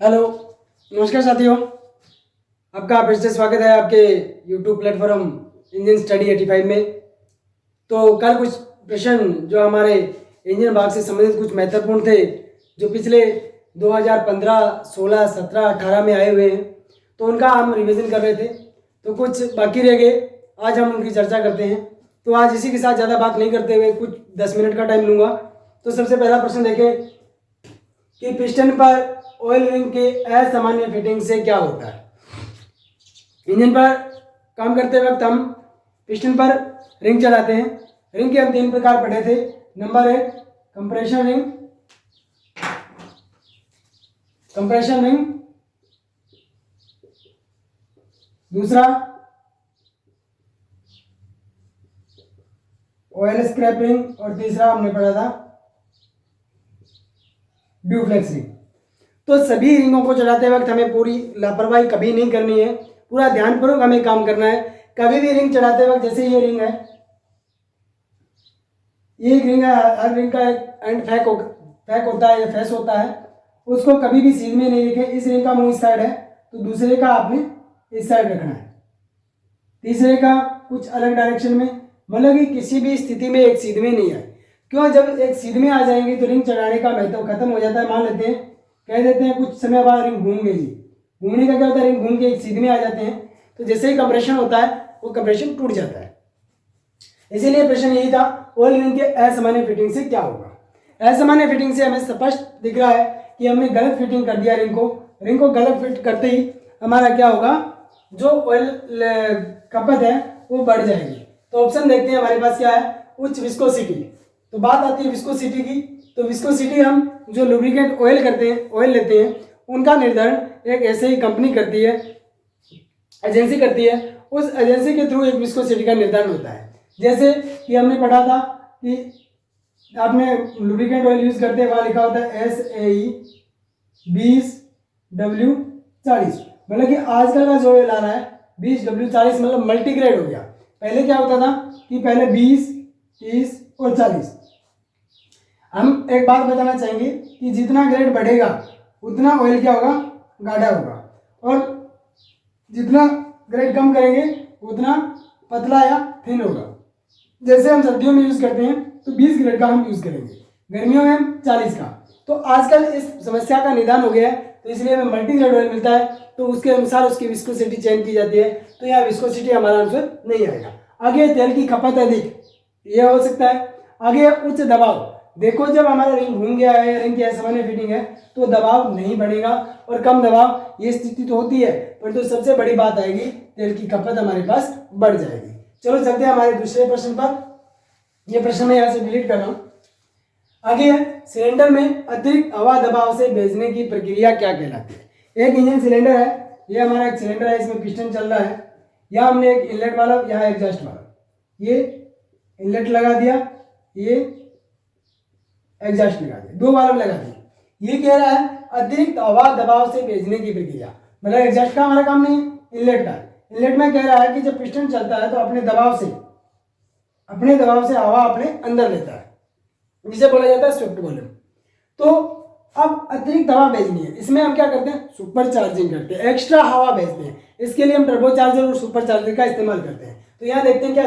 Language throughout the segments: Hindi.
हेलो, नमस्कार साथियों। आपका फिर से स्वागत है आपके यूट्यूब प्लेटफॉर्म इंजन स्टडी 85 में। तो कल कुछ प्रश्न जो हमारे इंजन भाग से संबंधित कुछ महत्वपूर्ण थे, जो पिछले 2015, 16, 17, 18 में आए हुए हैं, तो उनका हम रिवीजन कर रहे थे। तो कुछ बाकी रह गए, आज हम उनकी चर्चा करते हैं। तो आज इसी के साथ ज़्यादा बात नहीं करते हुए कुछ 10 मिनट का टाइम लूँगा। तो सबसे पहला प्रश्न देखें कि पिस्टन पर ऑयल रिंग के असामान्य फिटिंग से क्या होता है। इंजन पर काम करते वक्त हम पिस्टन पर रिंग चलाते हैं। रिंग के हम 3 प्रकार पढ़े थे। नंबर 1 कंप्रेशन रिंग, दूसरा ऑयल स्क्रैप रिंग और तीसरा हमने पढ़ा था ड्यूफ्लेक्स रिंग। तो सभी रिंगों को चलाते वक्त हमें पूरी लापरवाही कभी नहीं करनी है, पूरा ध्यानपूर्वक हमें काम करना है। कभी भी रिंग चलाते वक्त, जैसे ये रिंग है, ये एक रिंग है, हर रिंग का एक एंड फैक होता है या फेस होता है, उसको कभी भी सीध में नहीं रखें। इस रिंग का मुंह इस साइड है तो दूसरे का आपने इस साइड रखना है, तीसरे का कुछ अलग डायरेक्शन में, मतलब कि किसी भी स्थिति में एक सीध में नहीं आए। क्यों? जब एक सीध में आ जाएंगे तो रिंग चलाने का महत्व खत्म हो जाता है। मान लेते हैं, कह देते हैं कुछ समय बाद रिंग घूम गई, घूमने का क्या होता है, रिंग घूम के एक सीध में आ जाते हैं, तो जैसे ही कंप्रेशन होता है वो कंप्रेशन टूट जाता है। इसीलिए प्रश्न यही था, ऑयल रिंग के असामान्य फिटिंग से क्या होगा। असामान्य फिटिंग से हमें स्पष्ट दिख रहा है कि हमने गलत फिटिंग कर दिया रिंग को गलत फिट करते ही हमारा क्या होगा, जो ऑयल खपत है वो बढ़ जाएगी। तो ऑप्शन देखते हैं हमारे पास क्या है, उच्च विस्कोसिटी। तो बात आती है विस्कोसिटी की। तो विस्कोसिटी हम जो लुब्रिकेंट ऑयल लेते हैं, उनका निर्धारण एक ऐसे ही कंपनी करती है, एजेंसी करती है। उस एजेंसी के थ्रू एक विस्कोसिटी का निर्धारण होता है। जैसे कि हमने पढ़ा था कि आपने लुब्रिकेंट ऑयल यूज करते हैं, वहां लिखा होता है SAE 20W40। मतलब कि आजकल का जो ऑयल आ रहा है 20W40, मतलब मल्टीग्रेड हो गया। पहले क्या होता था कि पहले 20, 30 और 40। हम एक बात बताना चाहेंगे कि जितना ग्रेड बढ़ेगा उतना ऑयल क्या होगा, गाढ़ा होगा, और जितना ग्रेड कम करेंगे उतना पतला या थिन होगा। जैसे हम सर्दियों में यूज करते हैं तो 20 ग्रेड का हम यूज करेंगे, गर्मियों में 40 का। तो आजकल इस समस्या का निदान हो गया है, तो इसलिए हमें मल्टी ग्रेड ऑयल मिलता है, तो उसके अनुसार उसकी विस्कोसिटी चेंज की जाती है। तो यहाँ विस्कोसिटी हमारा आंसर नहीं आएगा। आगे तेल की खपत अधिक, यह हो सकता है। आगे उच्च दबाव, देखो जब हमारा रिंग घूम गया है, रिंग की असामान्य फिटिंग है, तो दबाव नहीं बढ़ेगा, और कम दबाव, ये स्थिति तो होती है, पर तो सबसे बड़ी बात आएगी तेल की खपत हमारे पास बढ़ जाएगी। चलो चलते हैं हमारे दूसरे प्रश्न पर। यह प्रश्न मैं यहाँ से डिलीट कर रहा हूँ। आगे है, सिलेंडर में अतिरिक्त हवा दबाव से भेजने की प्रक्रिया क्या कहलाती है। एक इंजन सिलेंडर है, ये हमारा एक सिलेंडर है, इसमें पिस्टन चल रहा है। यहाँ हमने एक इनलेट वाल्व, यहाँ एग्जॉस्ट वाल्व, ये इनलेट लगा दिया, ये एग्जॉस्ट लगा दिया, 2 वाल्व लगा दिए। ये कह रहा है अतिरिक्त हवा दबाव से भेजने की प्रक्रिया, मतलब एग्जॉस्ट का हमारा काम नहीं, इनलेट का। इनलेट में कह रहा है कि जब पिस्टन चलता है तो अपने दबाव से हवा अपने अंदर लेता है, जिसे बोला जाता है स्वेप्ट वॉल्यूम। तो अब अतिरिक्त हवा भेजनी है, इसमें हम क्या करते हैं, सुपर चार्जिंग करते हैं, एक्स्ट्रा हवा भेजते हैं। इसके लिए हम टर्बो चार्जर और सुपर चार्जर का इस्तेमाल करते हैं। तो यहाँ देखते हैं क्या,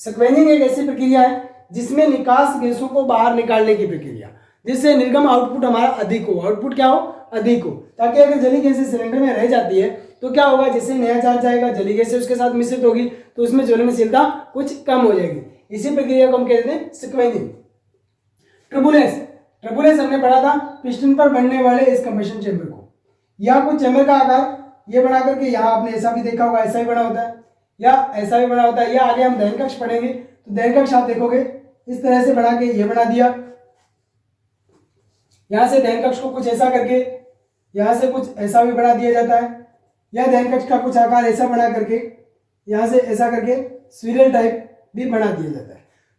स्क्वेंजिंग एक ऐसी प्रक्रिया है जिसमें निकास गैसों को बाहर निकालने की प्रक्रिया, जिससे निर्गम आउटपुट हमारा अधिक हो, आउटपुट क्या हो, अधिक हो, ताकि अगर जली गैसें सिलेंडर में रह जाती है तो क्या होगा, जैसे नया चार्ज आएगा, जली गैसें उसके साथ मिश्रित होगी, तो उसमें ज्वलनशीलता कुछ कम हो जाएगी। इसी प्रक्रिया को हम कहते हैं स्क्वेंजिंग। टर्बुलेंस हमने पढ़ा था, पिस्टन पर बनने वाले इस कंप्रेशन चेंबर को, या कुछ चेंबर का आकार ये बना करके, यहाँ आपने ऐसा भी देखा होगा, ऐसा भी बना होता है, या ऐसा भी बना होता है, या आगे हम दहन कक्ष पढ़ेंगे तो दहन कक्ष आप देखोगे इस तरह से बना के ये बना दिया, यहां से दहन कक्ष को कुछ ऐसा करके, यहां से कुछ ऐसा भी बना दिया जाता है, या दहन कक्ष का कुछ आकार ऐसा बना करके, यहां से ऐसा करके स्विरल टाइप भी बना दिया जाता है।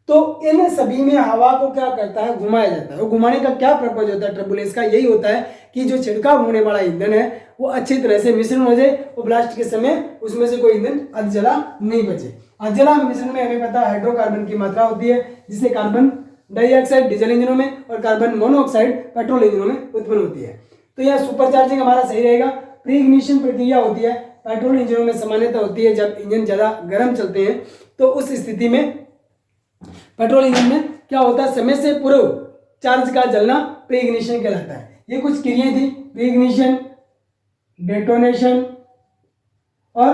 तो इन सभी में हवा को क्या करता है, घुमाया जाता है। और घुमाने का क्या पर्पज होता है टर्बुलेंस का, यही होता है कि जो छिड़काव होने वाला ईंधन है वो अच्छी तरह से मिश्रण हो जाए, और ब्लास्ट के समय उसमें से कोई ईंधन अधजला नहीं बचे। अधजला मिश्रण में हमें पता है हाइड्रोकार्बन की मात्रा होती है, जिससे कार्बन डाइऑक्साइड डीजल इंजनों में और कार्बन मोनोऑक्साइड पेट्रोल इंजनों में उत्पन्न होती है। तो यह सुपर चार्जिंग हमारा सही रहेगा। प्री इग्निशन प्रक्रिया होती है पेट्रोल इंजनों में सामान्यतः होती है जब इंजन ज़्यादा गर्म चलते हैं, तो उस स्थिति में पेट्रोल इंजन में क्या होता है, समय से पूर्व चार्ज का जलना प्री इग्निशन कहलाता है। ये कुछ क्रियाएं थी, प्री इग्निशन, डेटोनेशन और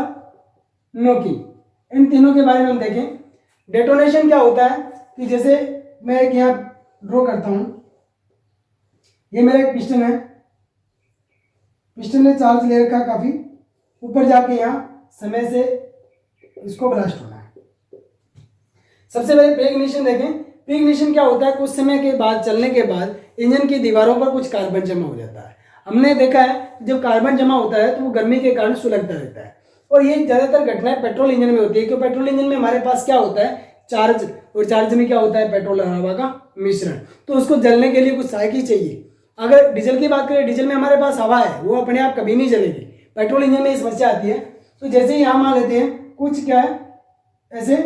नोकिंग। इन तीनों के बारे में हम देखें। डेटोनेशन क्या होता है कि जैसे मैं एक यहाँ ड्रॉ करता हूं, ये मेरा एक पिस्टन है, पिस्टन ने चार्ज ले रखा काफी, ऊपर जाके यहाँ समय से इसको ब्लास्ट होना है। सबसे पहले प्री इग्निशन देखें। प्री इग्निशन क्या होता है, कुछ समय के बाद चलने के बाद इंजन की दीवारों पर कुछ कार्बन जमा हो जाता है। हमने देखा है जब कार्बन जमा होता है तो वो गर्मी के कारण सुलगता रहता है, और ये ज्यादातर घटनाएं पेट्रोल इंजन में होती है, क्योंकि पेट्रोल इंजन में हमारे पास क्या होता है, चार्ज, और चार्ज में क्या होता है, पेट्रोल और हवा का मिश्रण। तो उसको जलने के लिए कुछ सहायक ही चाहिए। अगर डीजल की बात करें, डीजल में हमारे पास हवा है, वो अपने आप कभी नहीं जलेगी। पेट्रोल इंजन में ये समस्या आती है। तो जैसे ही यहाँ मान लेते हैं कुछ क्या है, ऐसे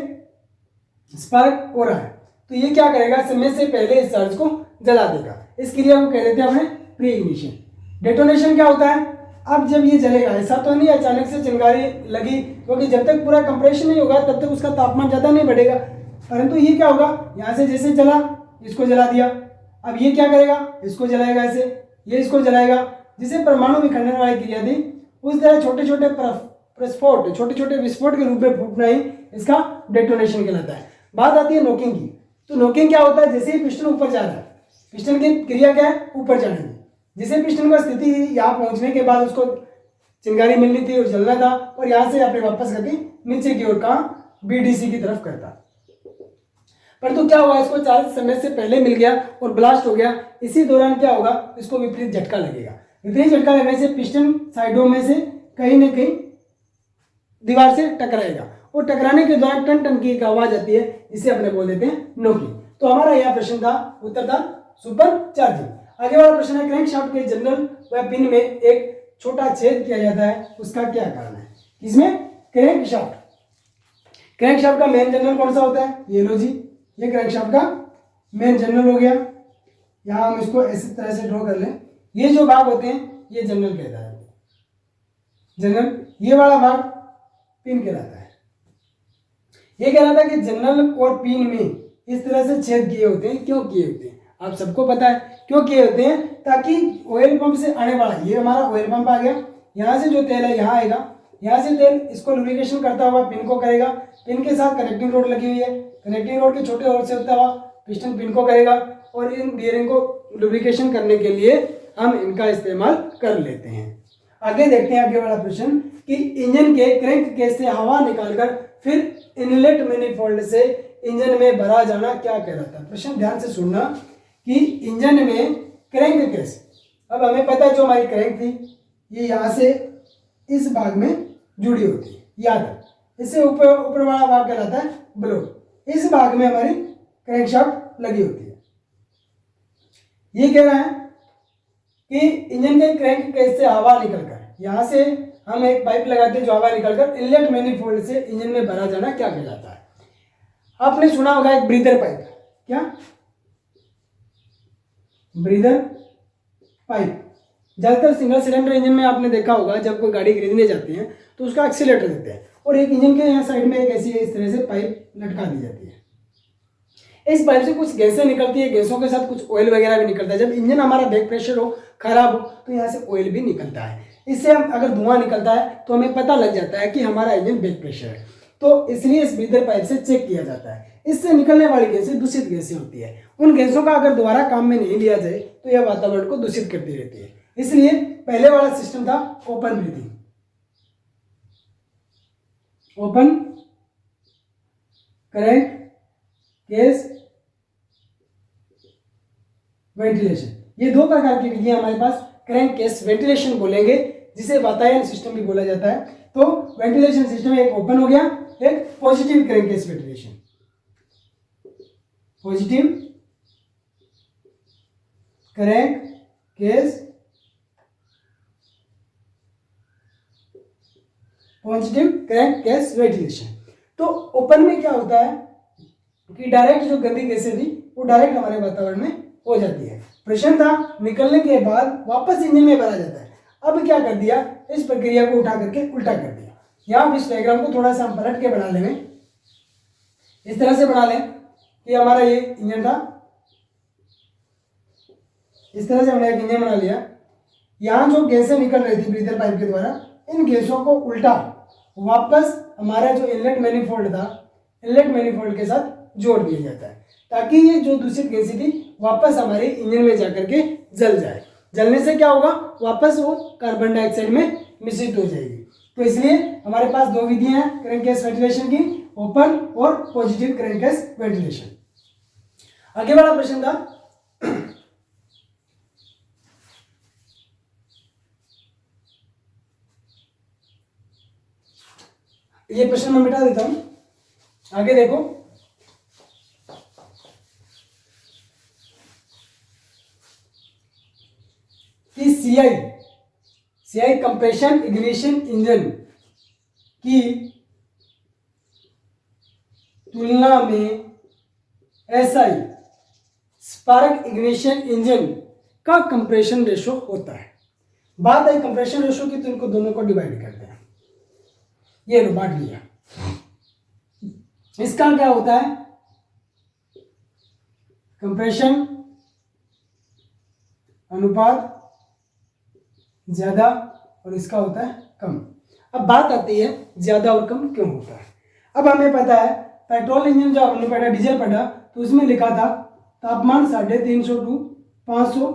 स्पार्क हो रहा है, तो ये क्या करेगा, समय से पहले इस चार्ज को जला देगा। इस क्रिया को कह देते हैं अपने प्री इग्निशन। डेटोनेशन क्या होता है, अब जब ये जलेगा, ऐसा तो नहीं अचानक से चिंगारी लगी, क्योंकि जब तक पूरा कंप्रेशन नहीं होगा तब तक उसका तापमान ज़्यादा नहीं बढ़ेगा, परंतु ये क्या होगा, यहाँ से जैसे जला, इसको जला दिया, अब ये क्या करेगा, इसको जलाएगा, ऐसे ये इसको जलाएगा। जिसे परमाणु विखंडन वाली क्रिया थी, उस तरह छोटे छोटे प्रस्फोट, छोटे छोटे विस्फोट के रूप में फूटना ही इसका डेटोनेशन कहलाता है। बात आती है नोकिंग की। तो नोकिंग क्या होता है, जैसे ही पिस्टन ऊपर जा रहा है, पिस्टन की क्रिया क्या है, ऊपर जाने की। जिसे पिस्टन का स्थिति यहाँ पहुंचने के बाद उसको चिंगारी मिलनी थी और जलना था, और यहाँ से अपने वापस करके नीचे की ओर कहाँ, बीडीसी की तरफ करता। परंतु क्या हुआ, इसको चार्ज समय से पहले मिल गया और ब्लास्ट हो गया। इसी दौरान क्या होगा, इसको विपरीत झटका लगेगा। विपरीत झटका लगने से पिस्टन साइडों में से कहीं ना कहीं दीवार से टकराएगा, और टकराने के दौरान टन टन की एक आवाज आती है, जिसे अपने बोल देते हैं नोकिंग। तो हमारा यह प्रश्न था, उत्तर था सुपर चार्जिंग। आगे वाला प्रश्न है, क्रैंकशाफ्ट के जनरल व पिन में एक छोटा छेद किया जाता है, उसका क्या कारण है। इसमें क्रैंकशाफ्ट का मेन जनरल कौन सा होता है, ये लो जी, ये क्रैंकशाफ्ट का मेन जनरल हो गया। यहाँ हम इसको इस तरह से ड्रॉ कर लें। ये जो भाग होते हैं ये जनरल कहता है, जनरल। ये वाला भाग पिन कहलाता है। ये कहलाता है कि जनरल और पिन में इस तरह से छेद किए होते हैं। क्यों किए होते हैं, आप सबको पता है क्यों किए होते हैं, ताकि ऑयल पंप से आने वाला, ये हमारा ऑयल पंप आ गया, यहाँ से जो तेल है यहाँ आएगा, यहाँ से तेल इसको लुब्रिकेशन करता हुआ पिन को करेगा, पिन के साथ कनेक्टिंग रोड लगी हुई है, कनेक्टिंग रोड के छोटे होल से होता हुआ पिस्टन पिन को करेगा, और इन बियरिंग को लुब्रिकेशन करने के लिए हम इनका इस्तेमाल कर लेते हैं। आगे देखते हैं आगे वाला प्रश्न कि इंजन के क्रैंक केस से हवा निकालकर फिर इनलेट मैनिफोल्ड से इंजन में भरा जाना क्या कहलाता है। प्रश्न ध्यान से सुनना कि इंजन में क्रैंक केस, अब हमें पता है जो हमारी क्रैंक थी ये यहाँ से इस भाग में जुड़ी होती है, याद है, इससे ऊपर वाला भाग कहलाता है ब्लोक। इस भाग में हमारी क्रैंकशाफ्ट लगी होती है। ये कह रहा है कि इंजन के क्रैंक केस से हवा निकलकर, यहाँ से हम एक पाइप लगाते हैं जो हवा निकलकर इनलेट मैनिफोल्ड से इंजन में भरा जाना क्या कहलाता है। आपने सुना होगा एक ब्रीदर पाइप, क्या ब्रीदर पाइप। ज्यादातर सिंगल सिलेंडर इंजन में आपने देखा होगा, जब कोई गाड़ी खरीदने जाती है तो उसका एक्सीलेटर देते हैं, और एक इंजन के यहाँ साइड में एक ऐसी इस तरह से पाइप लटका दी जाती है। इस पाइप से कुछ गैसें निकलती है, गैसों के साथ कुछ ऑयल वगैरह भी निकलता है। जब इंजन हमारा बैक प्रेशर हो, खराब हो, तो यहाँ से ऑयल भी निकलता है। इससे हम अगर धुआं निकलता है तो हमें पता लग जाता है कि हमारा इंजन बैक प्रेशर है, तो इसलिए इस ब्रीदर पाइप से चेक किया जाता है। इससे निकलने वाली गैसें दूषित गैसें होती है। उन गैसों का अगर दोबारा काम में नहीं लिया जाए तो यह वातावरण को दूषित करती रहती है। इसलिए पहले वाला सिस्टम था open breathing, open crank case ventilation. ये दो प्रकार की विधियां हमारे पास, क्रैंक केस वेंटिलेशन बोलेंगे, जिसे वातायन सिस्टम भी बोला जाता है। तो वेंटिलेशन सिस्टम एक ओपन हो गया, एक positive crank case ventilation, positive crank case, positive crank case ventilation. तो ओपन में क्या होता है कि डायरेक्ट जो गंदी गैसें थी वो डायरेक्ट हमारे वातावरण में हो जाती है। प्रश्न था निकलने के बाद वापस इंजन में भरा जाता है। अब क्या कर दिया, इस प्रक्रिया को उठा करके उल्टा कर दिया। यहाँ इस डायग्राम को थोड़ा सा हम पलट के बना लेंगे, इस तरह से बना लें कि हमारा ये इंजन था, इस तरह से हमने एक इंजन बना लिया। यहाँ जो गैसें निकल रही थी ब्रीदर पाइप के द्वारा, इन गैसों को उल्टा वापस हमारा जो इनलेट मैनिफोल्ड था, इनलेट मैनिफोल्ड के साथ जोड़ दिया जाता है, ताकि ये जो दूषित गैसें थी वापस हमारे इंजन में जाकर के जल जाए। जलने से क्या होगा, वापस वो कार्बन डाइऑक्साइड में मिश्रित हो जाएगी। तो इसलिए हमारे पास दो विधियां हैं क्रैंककेस वेंटिलेशन की, ओपन और पॉजिटिव क्रैंककेस वेंटिलेशन। आगे वाला प्रश्न था ये प्रश्न मैं मिटा देता हूं, आगे देखो। कि सीआई कंप्रेशन इग्निशन इंजन की तुलना में एसआई स्पार्क इग्निशन इंजन का कंप्रेशन रेशो होता है। बात आई कंप्रेशन रेशो की, तो इनको दोनों को डिवाइड करते हैं। ये लो बांट लिया। इसका क्या होता है, कंप्रेशन अनुपात ज्यादा और इसका होता है कम। अब बात आती है ज्यादा और कम क्यों होता है। अब हमें पता है पेट्रोल इंजन जो हमने पढ़ा, डीजल पढ़ा, तो उसमें लिखा था तापमान 350 टू 500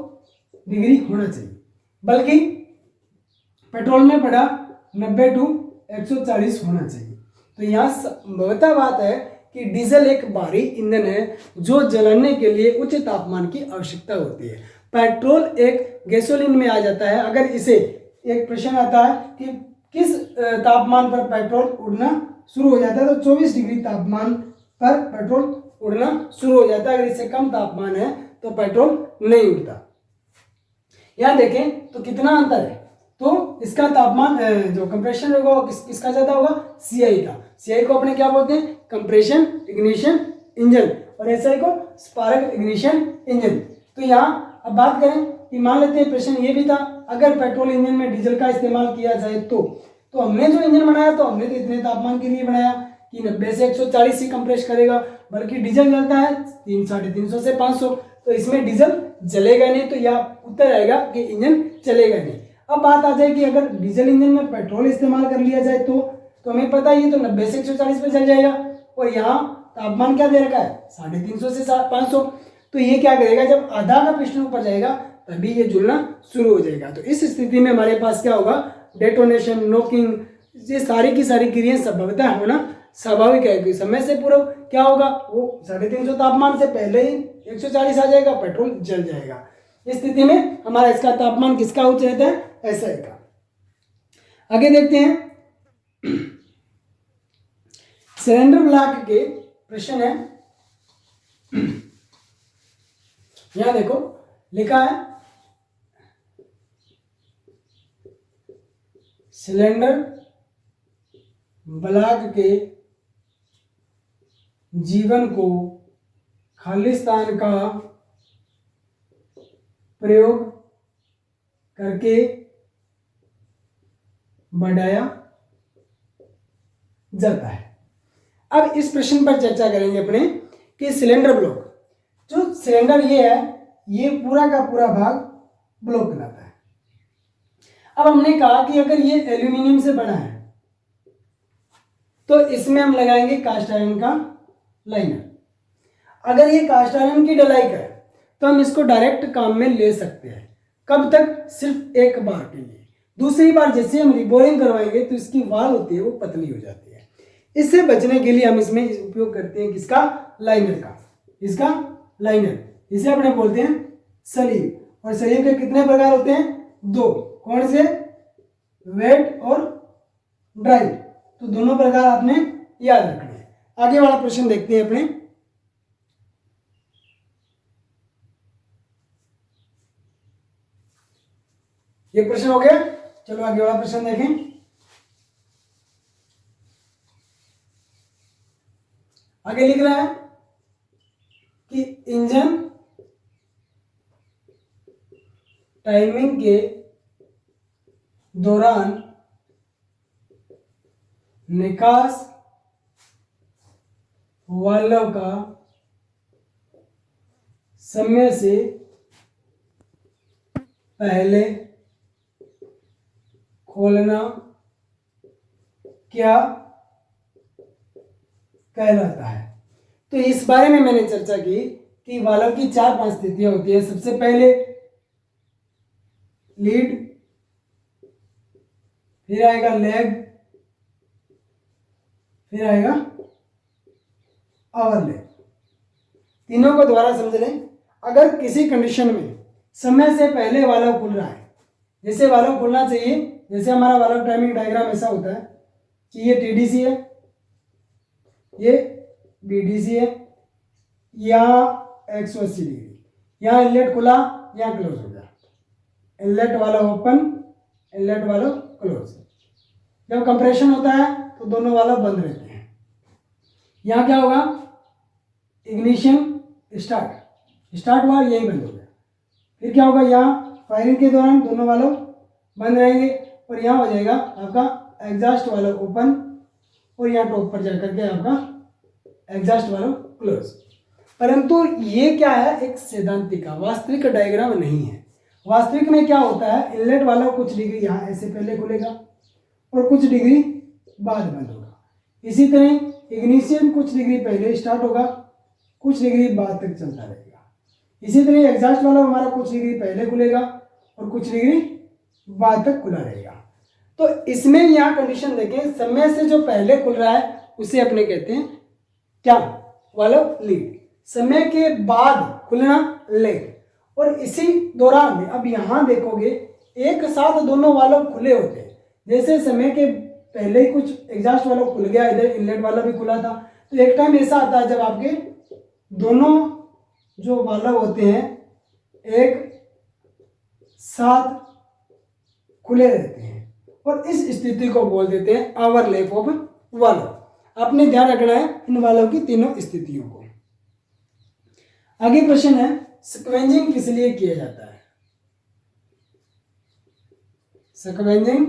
डिग्री होना चाहिए, बल्कि पेट्रोल में पढ़ा 90 टू 140 होना चाहिए। तो यहाँ संभवतः बात है कि डीजल एक भारी ईंधन है जो जलाने के लिए उच्च तापमान की आवश्यकता होती है। पेट्रोल एक गैसोलीन में आ जाता है। अगर इसे एक प्रश्न आता है कि किस तापमान पर पेट्रोल उड़ना शुरू हो जाता है, तो 24 डिग्री तापमान पर पेट्रोल उड़ना शुरू हो जाता है। अगर इससे कम तापमान है तो पेट्रोल नहीं उड़ता। यहाँ देखें तो कितना अंतर है, तो इसका तापमान जो कंप्रेशन होगा किसका ज्यादा होगा, सीआई का। सीआई को अपने क्या बोलते हैं, कंप्रेशन इग्निशन इंजन, और एसआई को स्पार्क इग्निशन इंजन। तो यहाँ अब बात करें कि मान लेते हैं प्रश्न ये भी था, अगर पेट्रोल इंजन में डीजल का इस्तेमाल किया जाए तो हमने जो इंजन बनाया तो हमने तो इतने तापमान के लिए बनाया कि 90 से 140 ही कंप्रेस करेगा, बल्कि डीजल जलता है 350 से 500, तो इसमें डीजल जलेगा नहीं। तो यह उत्तर आएगा कि इंजन चलेगा नहीं। अब बात आ जाए कि अगर डीजल इंजन में पेट्रोल इस्तेमाल कर लिया जाए तो हमें पता है ये तो 90 से 140 पे चल जाएगा, और यहाँ तापमान क्या दे रखा है 350 से 500। तो ये क्या करेगा, जब आधा का पिस्टन ऊपर जाएगा तभी ये जुड़ना शुरू हो जाएगा। तो इस स्थिति में हमारे पास क्या होगा, डेटोनेशन, नॉकिंग, ये सारी की सारी क्रियाएं संभवतः होना स्वाभाविक है। समय से पूर्व क्या होगा, वो 350 तापमान से पहले ही 140 आ जाएगा, पेट्रोल जल जाएगा। इस स्थिति में हमारा इसका तापमान किसका उच्च रहता है, एसआई का। आगे देखते हैं सिलेंडर ब्लॉक के प्रश्न है। यहां देखो लिखा है सिलेंडर ब्लॉक के जीवन को खालिस्तान का प्रयोग करके बढ़ाया जाता है। अब इस प्रश्न पर चर्चा करेंगे अपने कि सिलेंडर ब्लॉक, जो सिलेंडर ये है, ये पूरा का पूरा भाग ब्लॉक कहलाता है। अब हमने कहा कि अगर ये एल्यूमिनियम से बना है तो इसमें हम लगाएंगे कास्ट आयरन का लाइनर। अगर ये कास्ट आयरन की डलाई का है तो हम इसको डायरेक्ट काम में ले सकते हैं। कब तक, सिर्फ एक बार के लिए। दूसरी बार जैसे हम रिबोरिंग करवाएंगे तो इसकी वाल होती है वो पतली हो जाती है। इससे बचने के लिए हम इसमें उपयोग करते हैं किसका, लाइनर का। इसका लाइनर, इसे अपने बोलते हैं सलीब। और सलीब के कितने प्रकार होते हैं, दो। कौन से, वेट और ड्राई। तो दोनों प्रकार आपने याद रखने हैं। आगे वाला प्रश्न देखते हैं अपने। ये प्रश्न हो गया, चलो आगे वाला प्रश्न देखें। आगे लिख रहा है कि इंजन टाइमिंग के दौरान निकास वाल्व का समय से पहले खोलना क्या कहलाता है। तो इस बारे में मैंने चर्चा की कि वाल्व की 4-5 स्थितियां होती है। सबसे पहले लीड, फिर आएगा लेग, फिर आएगा ओवरलेग। तीनों को दोबारा समझ लें। अगर किसी कंडीशन में समय से पहले वाल्व खुल रहा है, जैसे वाल्व खुलना चाहिए, जैसे हमारा वाल्व टाइमिंग डायग्राम ऐसा होता है कि ये टीडीसी है, ये बीडीसी है, यहाँ 180 डिग्री, यहाँ इनलेट खुला, यहाँ क्लोज हो गया, inlet valve open, inlet valve close. जब कंप्रेशन होता है तो दोनों वाल्व बंद रहते हैं। यहाँ क्या होगा, इग्निशन स्टार्ट हुआ, यही बंद हो गया। फिर क्या होगा, यहाँ फायरिंग के दौरान दोनों वाल्व बंद रहेंगे और यहाँ हो जाएगा आपका एग्जॉस्ट वाल्व ओपन और यहाँ टॉप पर जाकर के आपका एग्जॉस्ट वाल्व क्लोज। परंतु ये क्या है, एक सैद्धांतिक का वास्तविक डायग्राम नहीं है। वास्तविक में क्या होता है, इनलेट वाल्व कुछ डिग्री यहाँ ऐसे पहले खुलेगा और कुछ डिग्री बाद बंद होगा। इसी तरह इग्निशन कुछ डिग्री पहले स्टार्ट होगा, कुछ डिग्री बाद तक चलता रहेगा। इसी तरह एग्जॉस्ट वाल्व हमारा कुछ डिग्री पहले खुलेगा और कुछ डिग्री बाद तक खुला रहेगा। तो इसमें यहाँ कंडीशन देखें, समय से जो पहले खुल रहा है उसे अपने कहते हैं क्या, वाल्व लीड। समय के बाद खुलना लेग। और इसी दौरान में अब यहाँ देखोगे एक साथ दोनों वाल्व खुले होते हैं। जैसे समय के पहले ही कुछ एग्जॉस्ट वाल्व खुल गया, इधर इनलेट वाला भी खुला था, तो एक टाइम ऐसा आता है जब आपके दोनों जो वाल्व होते हैं एक साथ खुले रहते हैं और इस स्थिति को बोल देते हैं ओवरलैप ऑफ वाल्व। आपने ध्यान रखना है इन वाल्व की तीनों स्थितियों को। आगे प्रश्न है, स्क्वेंजिंग किस लिए किया जाता है? स्क्वेंजिंग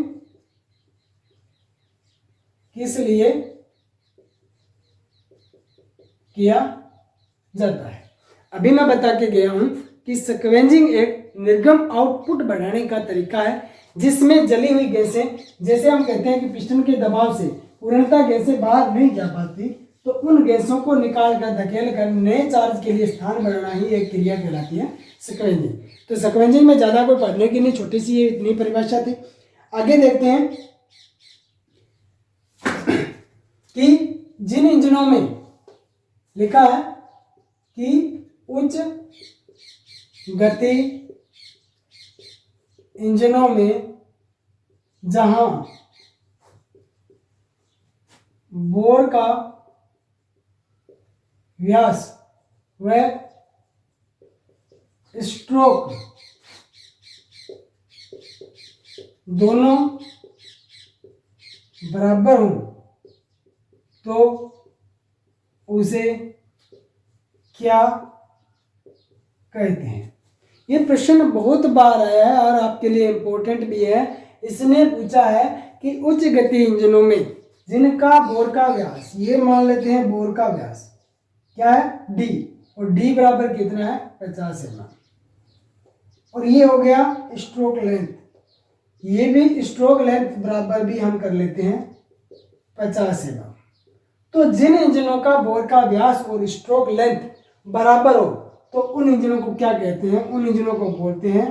किस लिए किया जाता है? अभी मैं बता के गया हूं कि स्क्वेंजिंग एक निर्गम आउटपुट बढ़ाने का तरीका है जिसमें जली हुई गैसें, जैसे हम कहते हैं कि पिस्टन के दबाव से पूर्णतः गैसें बाहर नहीं जा पाती, तो उन गैसों को निकाल कर धकेल कर नए चार्ज के लिए स्थान बनाना ही एक क्रिया कहलाती है स्क्वेंजिंग। तो स्क्वेंजिंग में ज़्यादा कोई पढ़ने की नहीं, छोटी सी ये इतनी परिभाषा थी। आगे देखते हैं कि जिन इंजनों में लिखा है कि उच्च गति इंजनों में जहां बोर का व्यास व स्ट्रोक दोनों बराबर हो तो उसे क्या कहते हैं? ये प्रश्न बहुत बार आया है और आपके लिए इम्पोर्टेंट भी है। इसने पूछा है कि उच्च गति इंजनों में जिनका बोर का व्यास, ये मान लेते हैं बोर का व्यास क्या है, डी, और डी बराबर कितना है, 50 mm, और ये हो गया स्ट्रोक लेंथ, ये भी स्ट्रोक लेंथ बराबर भी हम कर लेते हैं 50 mm। तो जिन इंजनों का बोर का व्यास और स्ट्रोक लेंथ बराबर हो तो उन इंजनों को क्या कहते हैं? उन इंजनों को बोलते हैं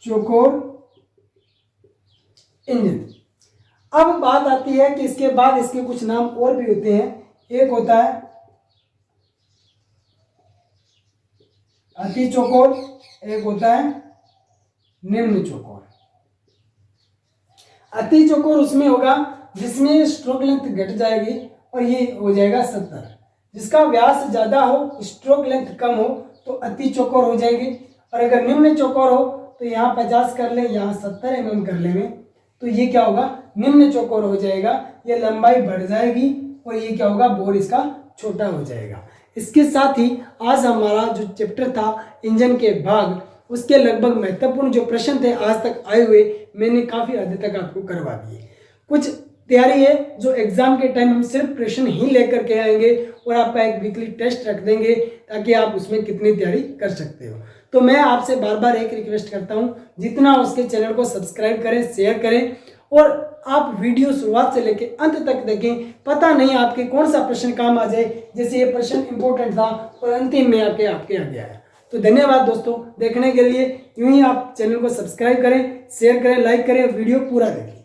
चौकोर इंजन। अब बात आती है कि इसके बाद इसके कुछ नाम और भी होते हैं। एक होता है अति चौकोर, एक होता है निम्न चौकोर। अति चौकोर उसमें होगा जिसमें स्ट्रोक लेंथ घट जाएगी और ये हो जाएगा 70। जिसका व्यास ज्यादा हो, स्ट्रोक लेंथ कम हो तो अति चौकोर हो जाएगी। और अगर निम्न चौकोर हो तो यहाँ 50 कर लें, यहाँ 70 mm कर लेंगे तो ये क्या होगा, निम्न चौकोर हो जाएगा। ये लंबाई बढ़ जाएगी और ये क्या होगा, बोर इसका छोटा हो जाएगा। इसके साथ ही आज हमारा जो चैप्टर था इंजन के भाग, उसके लगभग महत्वपूर्ण जो प्रश्न थे आज तक आए हुए, मैंने काफ़ी हद तक आपको करवा दिए। कुछ तैयारी है जो एग्जाम के टाइम हम सिर्फ प्रश्न ही लेकर के आएंगे और आपका एक वीकली टेस्ट रख देंगे ताकि आप उसमें कितनी तैयारी कर सकते हो। तो मैं आपसे बार बार एक रिक्वेस्ट करता हूँ, जितना उसके चैनल को सब्सक्राइब करें, शेयर करें और आप वीडियो शुरुआत से लेकर अंत तक देखें। पता नहीं आपके कौन सा प्रश्न काम आ जाए, जैसे ये प्रश्न इंपॉर्टेंट था और अंतिम में आपके आ गया है। तो धन्यवाद दोस्तों देखने के लिए। यूं ही आप चैनल को सब्सक्राइब करें, शेयर करें, लाइक करें, वीडियो पूरा देखें।